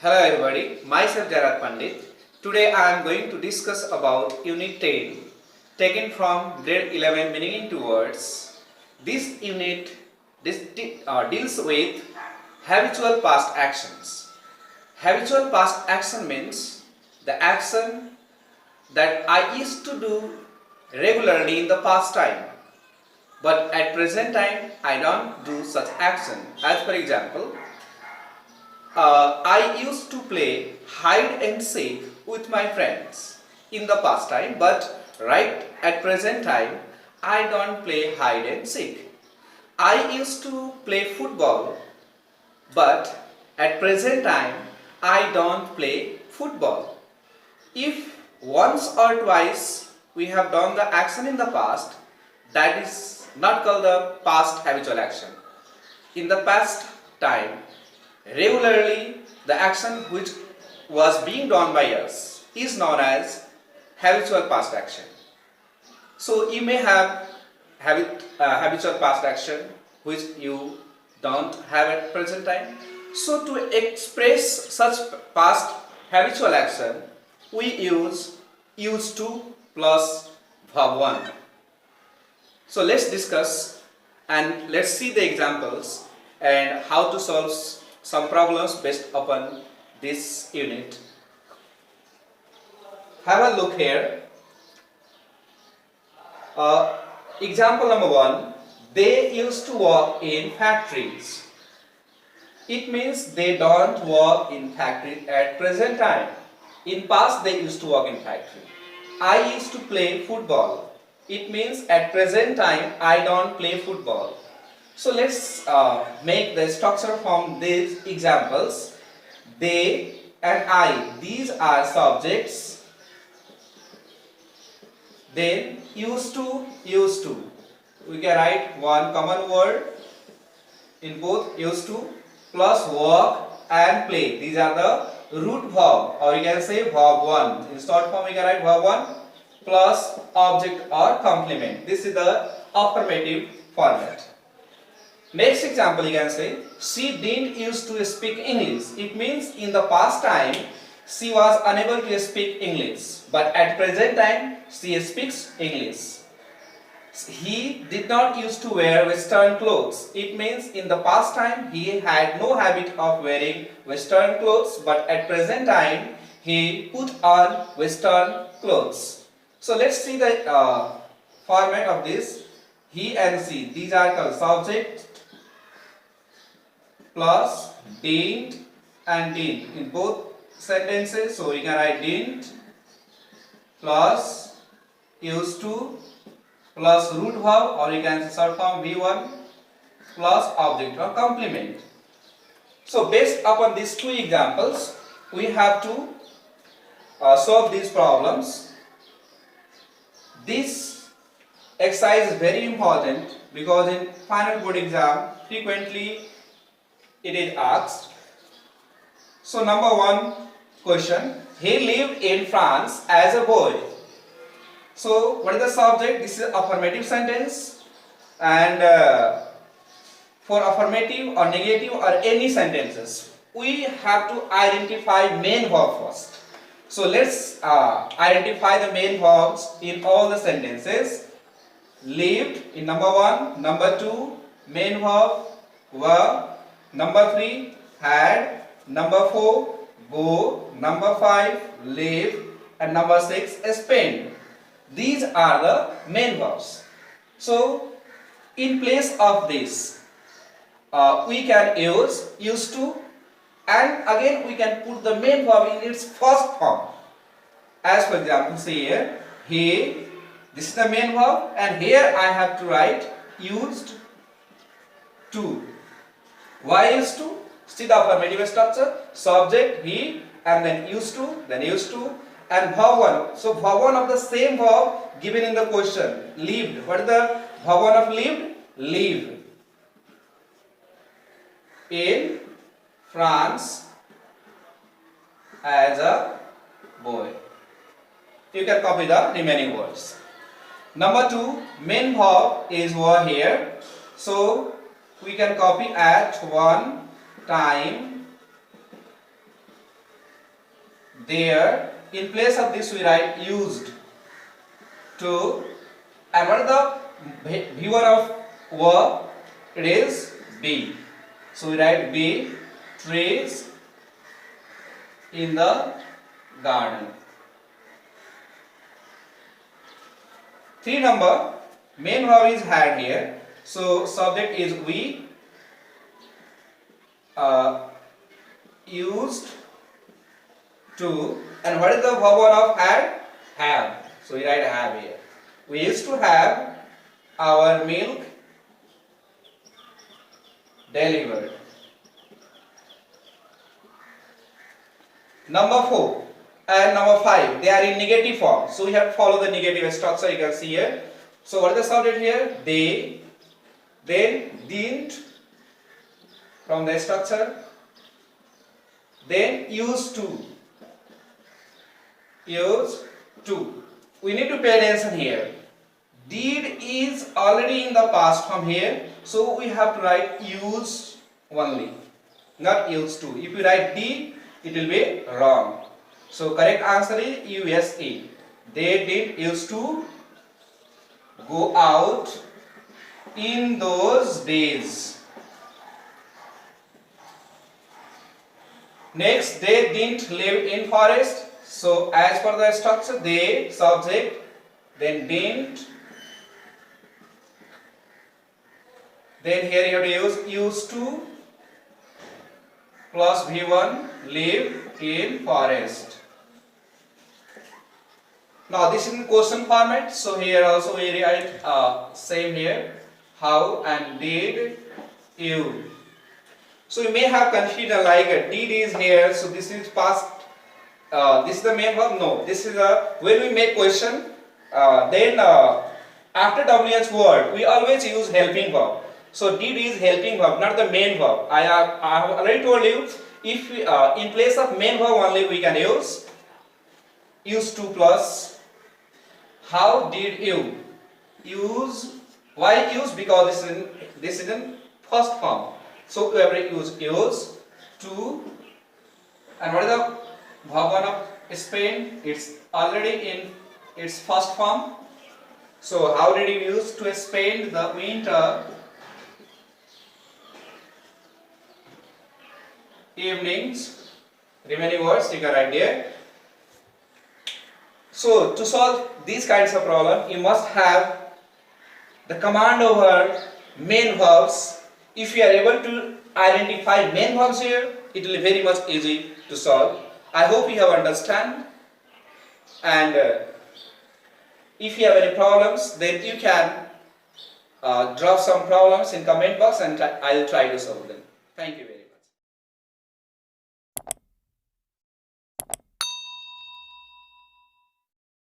Hello everybody, myself Jarat Pandit. Today I am going to discuss about Unit 10 taken from grade 11 meaning into words. This unit deals with habitual past actions. Habitual past action means the action that I used to do regularly in the past time, but at present time I don't do such action. As for example, I used to play hide and seek with my friends in the past time, but right at present time I don't play hide and seek. I used to play football, but at present time I don't play football. If once or twice we have done the action in the past, that is not called the past habitual action. In the past time, regularly the action which was being done by us is known as habitual past action. So you may have habitual past action which you don't have at present time. So to express such past habitual action, we use used to plus verb 1. So let's discuss and let's see the examples and how to solve some problems based upon this unit. Have a look here. Example number 1. They used to work in factories. It means they don't work in factory at present time. In past they used to work in factory. I used to play football. It means at present time I don't play football. So let's make the structure from these examples. They and I, these are subjects. Then used to. We can write one common word in both used to plus work and play. These are the root verb, or you can say verb 1. In short form we can write verb 1 plus object or complement. This is the affirmative format. Next example you can say, she didn't used to speak English. It means in the past time she was unable to speak English, but at present time she speaks English. He did not used to wear western clothes. It means in the past time he had no habit of wearing western clothes, but at present time he put on western clothes. So let's see the format of this. He and she, these are called subject plus didn't and didn't in both sentences. So we can write didn't plus used to plus root verb, or you can say short form V1 plus object or complement. So based upon these two examples, we have to solve these problems. This exercise is very important because in final board exam frequently it is asked. So number 1 question, he lived in France as a boy. So what is the subject? This is affirmative sentence, and for affirmative or negative or any sentences we have to identify main verb first. So let's identify the main verbs in all the sentences. Lived in number 1, number 2 main verb were, number 3 had, number 4 go, number 5 live, and number 6 spend. These are the main verbs. So in place of this we can use used to, and again we can put the main verb in its first form. As for example, say here he, this is the main verb, and here I have to write used to. Why used to? See the affirmative structure, subject he, and then used to, and verb 1. So verb 1 of the same verb given in the question, lived. What is the verb 1 of lived? Live in France as a boy. You can copy the remaining words. Number 2, main verb is were here. So we can copy at one time there. In place of this we write used to, and what is the viewer of verb? It is be. So we write be trees in the garden. 3 number, main verb is had here. So subject is we, used to, and what is the verb of had? Have. So we write have here. We used to have our milk delivered. Number 4 and number 5, they are in negative form. So we have to follow the negative structure, you can see here. So what is the subject here? They, then didn't from the structure, then used to. Used to. We need to pay attention here. Did is already in the past from here, so we have to write used only, not used to. If you write did, it will be wrong. So correct answer is USA. They did used to go out in those days. Next, they didn't live in forest. So as per the structure, they subject, then didn't, then here you have to use used to plus V1, live in forest. Now this is in question format, so here also we write same here, how and did you. So you may have confusion like did is here, so this is past, this is the main verb, no, this is when we make question, then after WH word we always use helping verb. So did is helping verb, not the main verb. I have already told you, if we, in place of main verb only we can use used to plus how did you. Use, why use? Because this is in first form. So we have to use used to, and what is the verb one of Spain? It's already in its first form. So how did you use to spend the winter evenings? Remaining words you can write there. So to solve these kinds of problem, you must have the command over main verbs. If you are able to identify main verbs here, it will be very much easy to solve. I hope you have understand. And if you have any problems, then you can drop some problems in comment box and I will try to solve them. Thank you very much.